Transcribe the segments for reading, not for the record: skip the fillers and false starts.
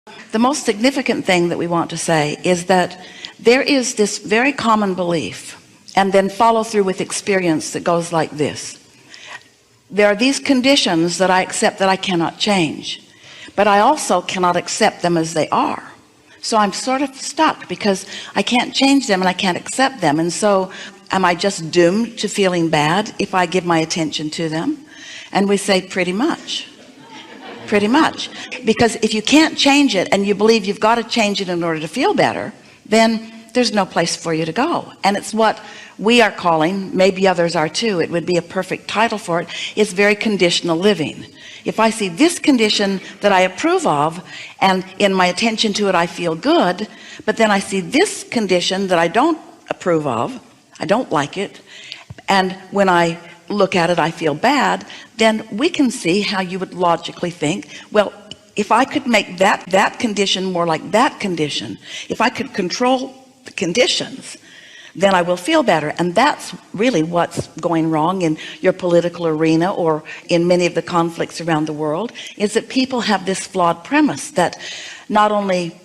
The most significant thing that we want to say is that there is this very common belief, and then follow through with experience, that goes like this. There are these conditions that I accept that I cannot change, but I also cannot accept them as they are. So I'm sort of stuck because I can't change them and I can't accept them. And so am I just doomed to feeling bad if I give my attention to them? And we say pretty much, because if you can't change it and you believe you've got to change it in order to feel better, then there's no place for you to go. And it's what we are calling, maybe others are too, it would be a perfect title for it, is very conditional living. If I see this condition that I approve of, and in my attention to it I feel good, but then I see this condition that I don't approve of, I don't like it, and when I look at it I feel bad, then we can see how you would logically think, well, if I could make that condition more like that condition, if I could control the conditions, then I will feel better. And that's really what's going wrong in your political arena or in many of the conflicts around the world, is that people have this flawed premise that not only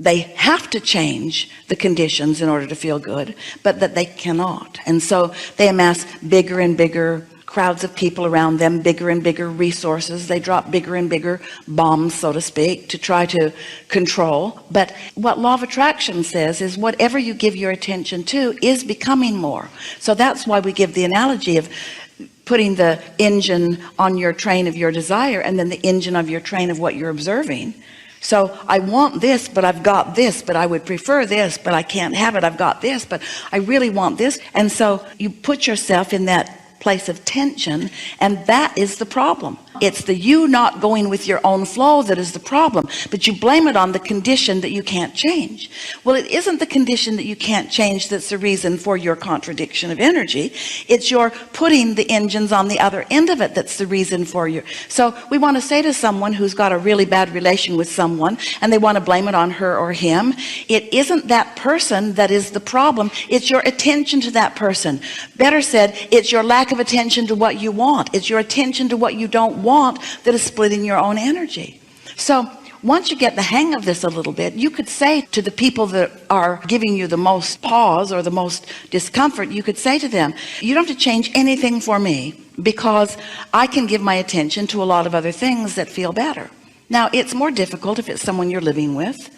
they have to change the conditions in order to feel good, but that they cannot. And so they amass bigger and bigger crowds of people around them, bigger and bigger resources. They drop bigger and bigger bombs, so to speak, to try to control. But what law of attraction says is whatever you give your attention to is becoming more. So that's why we give the analogy of putting the engine on your train of your desire and then the engine of your train of what you're observing. So I want this, but I've got this, but I would prefer this, but I can't have it. I've got this, but I really want this. And so you put yourself in that place of tension, and that is the problem. It's the you not going with your own flow that is the problem, but you blame it on the condition that you can't change. Well, it isn't the condition that you can't change that's the reason for your contradiction of energy. It's your putting the engines on the other end of it that's the reason for your. So we want to say to someone who's got a really bad relation with someone and they want to blame it on her or him, it isn't that person that is the problem, it's your attention to that person. Better said, it's your lack of attention to what you want. It's your attention to what you don't want that is splitting your own energy. So once you get the hang of this a little bit, you could say to the people that are giving you the most pause or the most discomfort, you could say to them, you don't have to change anything for me, because I can give my attention to a lot of other things that feel better. Now, it's more difficult if it's someone you're living with.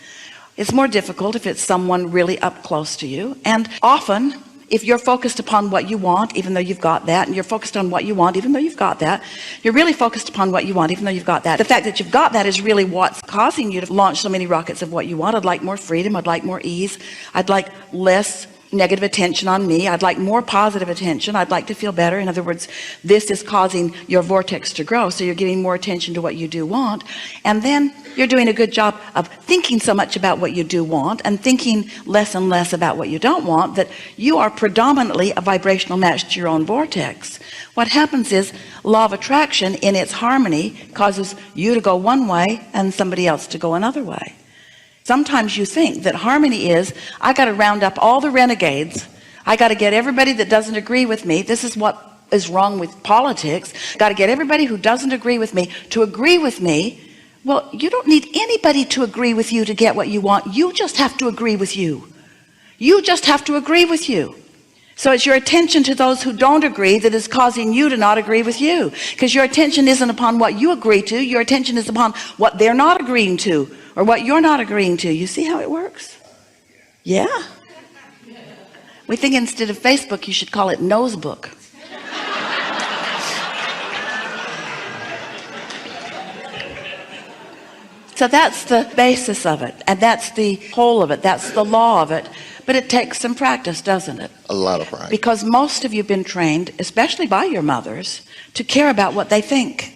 It's more difficult if it's someone really up close to you. And often, if you're focused upon what you want, even though you've got that, and you're focused on what you want, even though you've got that, you're really focused upon what you want, even though you've got that. The fact that you've got that is really what's causing you to launch so many rockets of what you want. I'd like more freedom. I'd like more ease. I'd like less negative attention on me. I'd like more positive attention. I'd like to feel better. In other words, this is causing your vortex to grow. So you're giving more attention to what you do want. And then you're doing a good job of thinking so much about what you do want and thinking less and less about what you don't want, that you are predominantly a vibrational match to your own vortex. What happens is law of attraction in its harmony causes you to go one way and somebody else to go another way. Sometimes you think that harmony is, I got to round up all the renegades. I got to get everybody that doesn't agree with me. This is what is wrong with politics. Got to get everybody who doesn't agree with me to agree with me. Well, you don't need anybody to agree with you to get what you want. You just have to agree with you. You just have to agree with you. So it's your attention to those who don't agree that is causing you to not agree with you, because your attention isn't upon what you agree to. Your attention is upon what they're not agreeing to, or what you're not agreeing to. You see how it works? Yeah. We think instead of Facebook, you should call it Nosebook. So that's the basis of it, and that's the whole of it. That's the law of it. But it takes some practice, doesn't it? A lot of practice. Because most of you have been trained, especially by your mothers, to care about what they think.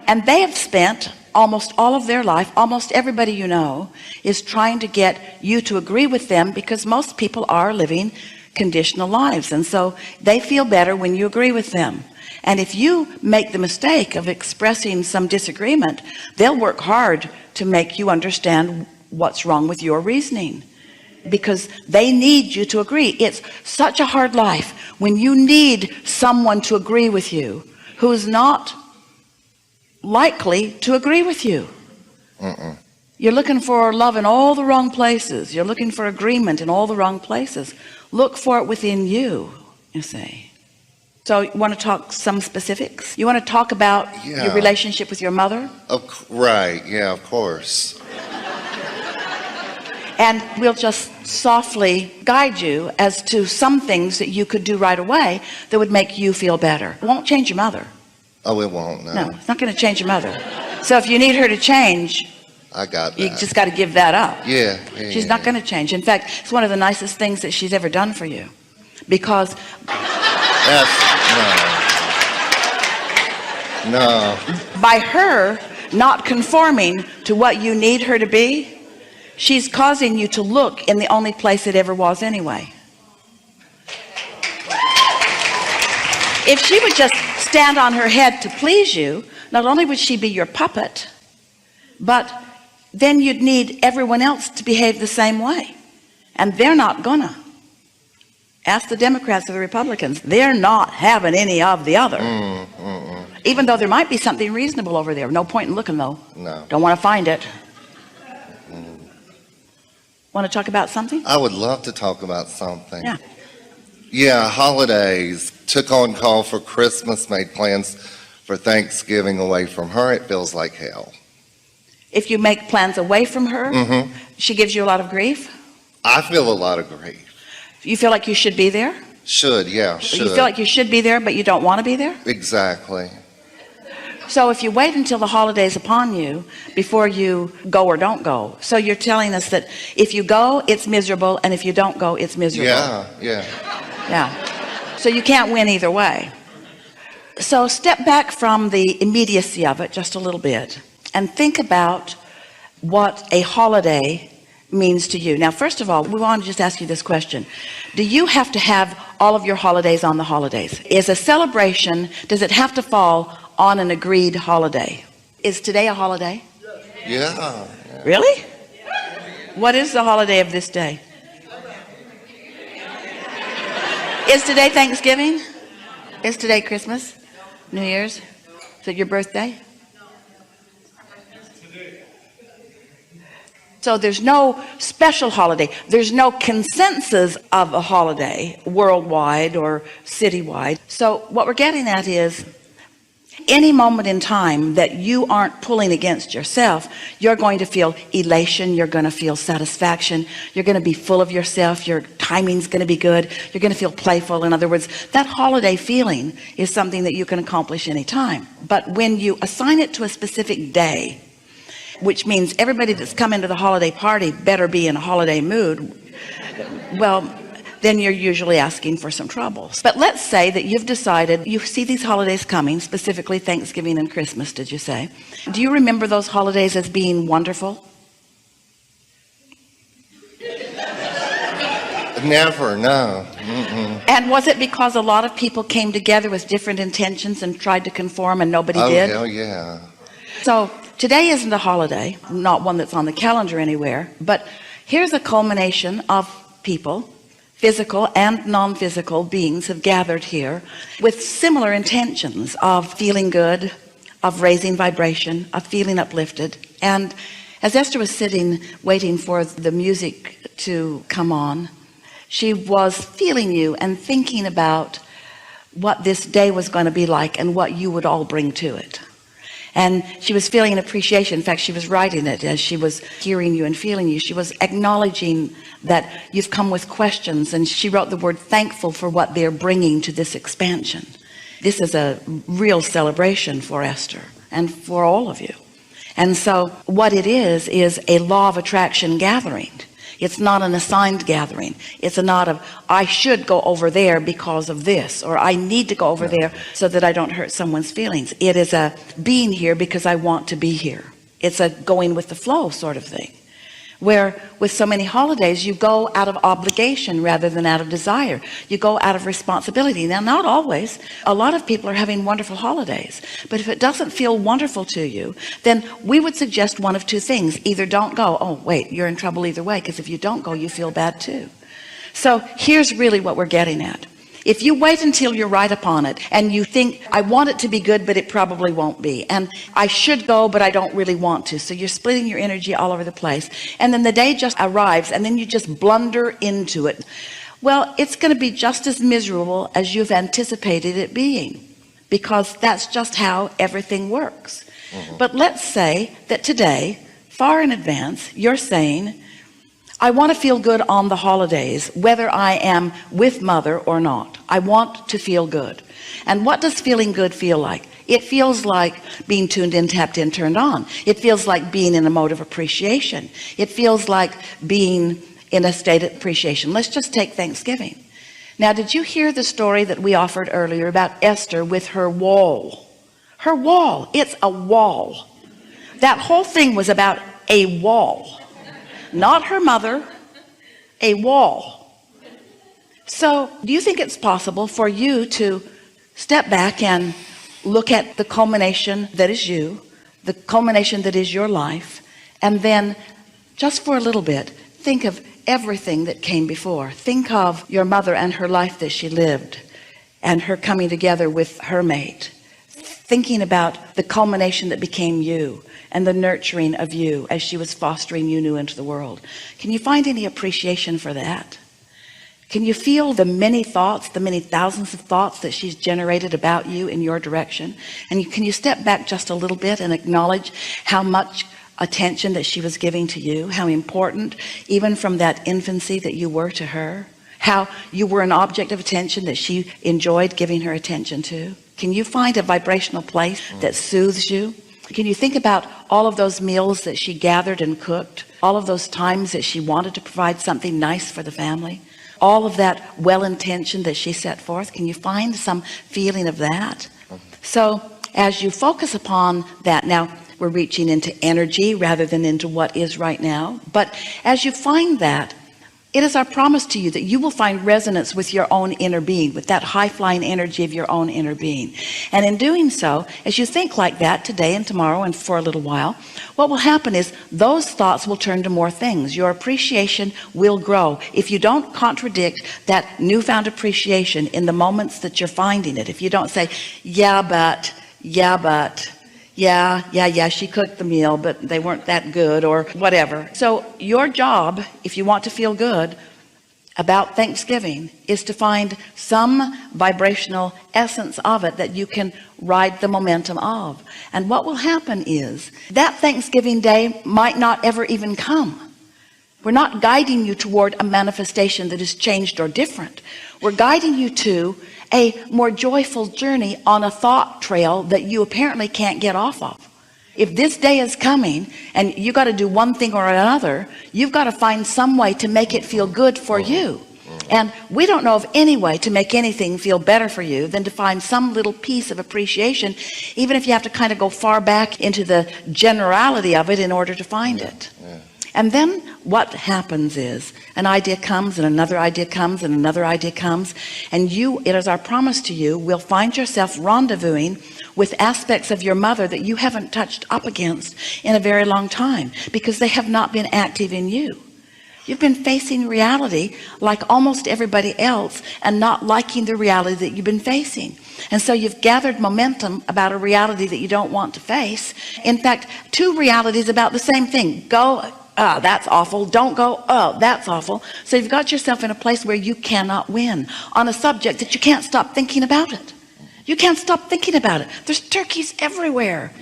And they have spent almost all of their life, almost everybody you know, is trying to get you to agree with them, because most people are living conditional lives. And so they feel better when you agree with them. And if you make the mistake of expressing some disagreement, they'll work hard to make you understand what's wrong with your reasoning, because they need you to agree. It's such a hard life when you need someone to agree with you who's not likely to agree with you. You're looking for love in all the wrong places. You're looking for agreement in all the wrong places. Look for it within you, you see. So you want to talk some specifics? You want to talk about your relationship with your mother? Right, yeah, of course. And we'll just softly guide you as to some things that you could do right away that would make you feel better. It won't change your mother. Oh, it won't, no. No, it's not going to change your mother. So if you need her to change, I got that. you just got to give that up. Yeah. She's not going to change. In fact, it's one of the nicest things that she's ever done for you. Because No. by her not conforming to what you need her to be, she's causing you to look in the only place it ever was anyway. If she would just stand on her head to please you, not only would she be your puppet, but then you'd need everyone else to behave the same way. And they're not gonna. Ask the Democrats or the Republicans. They're not having any of the other. Even though there might be something reasonable over there. No point in looking though. No. Don't want to find it. Want to talk about something? I would love to talk about something. Yeah. Yeah, holidays. Took on call for Christmas, made plans for Thanksgiving away from her. It feels like hell. If you make plans away from her, she gives you a lot of grief. I feel a lot of grief. You feel like you should be there. Should. You feel like you should be there, but you don't want to be there. Exactly. So if you wait until the holidays upon you before you go or don't go, so you're telling us that if you go, it's miserable, and if you don't go, it's miserable. Yeah. So you can't win either way. So step back from the immediacy of it just a little bit and think about what a holiday means to you. Now, first of all, we want to just ask you this question. Do you have to have all of your holidays on the holidays? Is a celebration, does it have to fall on an agreed holiday? Is today a holiday? Yeah. Really? What is the holiday of this day? Is today Thanksgiving? Is today Christmas? New Year's? Is it your birthday? So there's no special holiday. There's no consensus of a holiday worldwide or citywide. So what we're getting at is any moment in time that you aren't pulling against yourself, you're going to feel elation. You're going to feel satisfaction. You're going to be full of yourself. Your timing's going to be good. You're going to feel playful. In other words, that holiday feeling is something that you can accomplish anytime. But when you assign it to a specific day, which means everybody that's come into the holiday party better be in a holiday mood, well, then you're usually asking for some troubles. But let's say that you've decided, you see these holidays coming, specifically Thanksgiving and Christmas, did you say? Do you remember those holidays as being wonderful? Never, no. And was it because a lot of people came together with different intentions and tried to conform and nobody did? Oh, hell yeah. So today isn't a holiday, not one that's on the calendar anywhere, but here's a culmination of people, physical and non-physical beings have gathered here with similar intentions of feeling good, of raising vibration, of feeling uplifted. And as Esther was sitting waiting for the music to come on, she was feeling you and thinking about what this day was going to be like and what you would all bring to it. And she was feeling an appreciation. In fact, she was writing it as she was hearing you and feeling you. She was acknowledging that you've come with questions, and she wrote the word thankful for what they're bringing to this expansion. This is a real celebration for Esther and for all of you. And so what it is a law of attraction gathering. It's not an assigned gathering. It's a not of, I should go over there because of this, or I need to go over there so that I don't hurt someone's feelings. It is a being here because I want to be here. It's a going with the flow sort of thing. Where with so many holidays, you go out of obligation rather than out of desire. You go out of responsibility. Now, not always. A lot of people are having wonderful holidays. But if it doesn't feel wonderful to you, then we would suggest one of two things. Either don't go. Oh, wait, you're in trouble either way, because if you don't go, you feel bad too. So here's really what we're getting at. If you wait until you're right upon it and you think, I want it to be good, but it probably won't be, and I should go, but I don't really want to, so you're splitting your energy all over the place, and then the day just arrives and then you just blunder into it. Well, it's going to be just as miserable as you've anticipated it being, because that's just how everything works. But let's say that today, far in advance, you're saying, I want to feel good on the holidays, whether I am with mother or not. I want to feel good. And what does feeling good feel like? It feels like being tuned in, tapped in, turned on. It feels like being in a mode of appreciation. It feels like being in a state of appreciation. Let's just take Thanksgiving. Now, did you hear the story that we offered earlier about Esther with her wall? Her wall. It's a wall. That whole thing was about a wall. Not her mother, a wall. So do you think it's possible for you to step back and look at the culmination that is you, the culmination that is your life, and then just for a little bit think of everything that came before? Think of your mother and her life that she lived, and her coming together with her mate, thinking about the culmination that became you and the nurturing of you as she was fostering you new into the world. Can you find any appreciation for that? Can you feel the many thoughts, the many thousands of thoughts that she's generated about you in your direction? And can you step back just a little bit and acknowledge how much attention that she was giving to you, how important, even from that infancy, that you were to her, how you were an object of attention that she enjoyed giving her attention to? Can you find a vibrational place that soothes you? Can you think about all of those meals that she gathered and cooked, all of those times that she wanted to provide something nice for the family, all of that well-intention that she set forth? Can you find some feeling of that? So as you focus upon that, now we're reaching into energy rather than into what is right now, but as you find that, it is our promise to you that you will find resonance with your own inner being, with that high-flying energy of your own inner being. And in doing so, as you think like that today and tomorrow and for a little while, what will happen is those thoughts will turn to more things. Your appreciation will grow if you don't contradict that newfound appreciation in the moments that you're finding it. If you don't say, yeah, but, yeah, she cooked the meal, but they weren't that good, or whatever. So your job, if you want to feel good about Thanksgiving, is to find some vibrational essence of it that you can ride the momentum of. And what will happen is that Thanksgiving day might not ever even come. We're not guiding you toward a manifestation that is changed or different. We're guiding you to a more joyful journey on a thought trail that you apparently can't get off of. If this day is coming and you got to do one thing or another, you've got to find some way to make it feel good for you. And we don't know of any way to make anything feel better for you than to find some little piece of appreciation, even if you have to kind of go far back into the generality of it in order to find it. And then what happens is an idea comes and another idea comes and another idea comes, and it is our promise to you, will find yourself rendezvousing with aspects of your mother that you haven't touched up against in a very long time, because they have not been active in you. You've been facing reality like almost everybody else and not liking the reality that you've been facing. And so you've gathered momentum about a reality that you don't want to face. In fact, two realities about the same thing. Go, oh, that's awful. Don't go, oh, that's awful. So you've got yourself in a place where you cannot win on a subject that you can't stop thinking about it. You can't stop thinking about it. There's turkeys everywhere.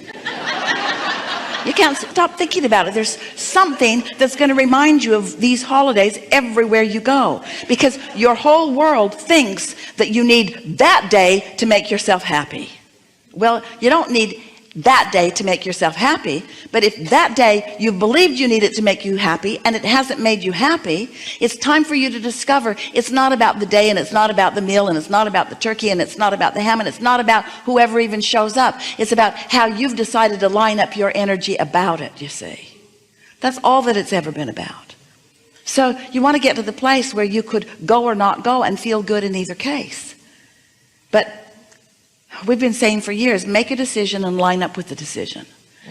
You can't stop thinking about it. There's something that's going to remind you of these holidays everywhere you go, because your whole world thinks that you need that day to make yourself happy. Well, you don't need that day to make yourself happy, but if that day you believed you need it to make you happy and it hasn't made you happy, it's time for you to discover it's not about the day, and it's not about the meal, and it's not about the turkey, and it's not about the ham, and it's not about whoever even shows up. It's about how you've decided to line up your energy about it. You see, that's all that it's ever been about. So you want to get to the place where you could go or not go and feel good in either case. But we've been saying for years, make a decision and line up with the decision.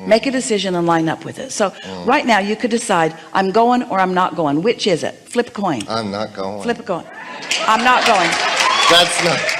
Make a decision and line up with it. So right now you could decide, I'm going or I'm not going. Which is it? Flip a coin. I'm not going. Flip a coin. I'm not going. That's not.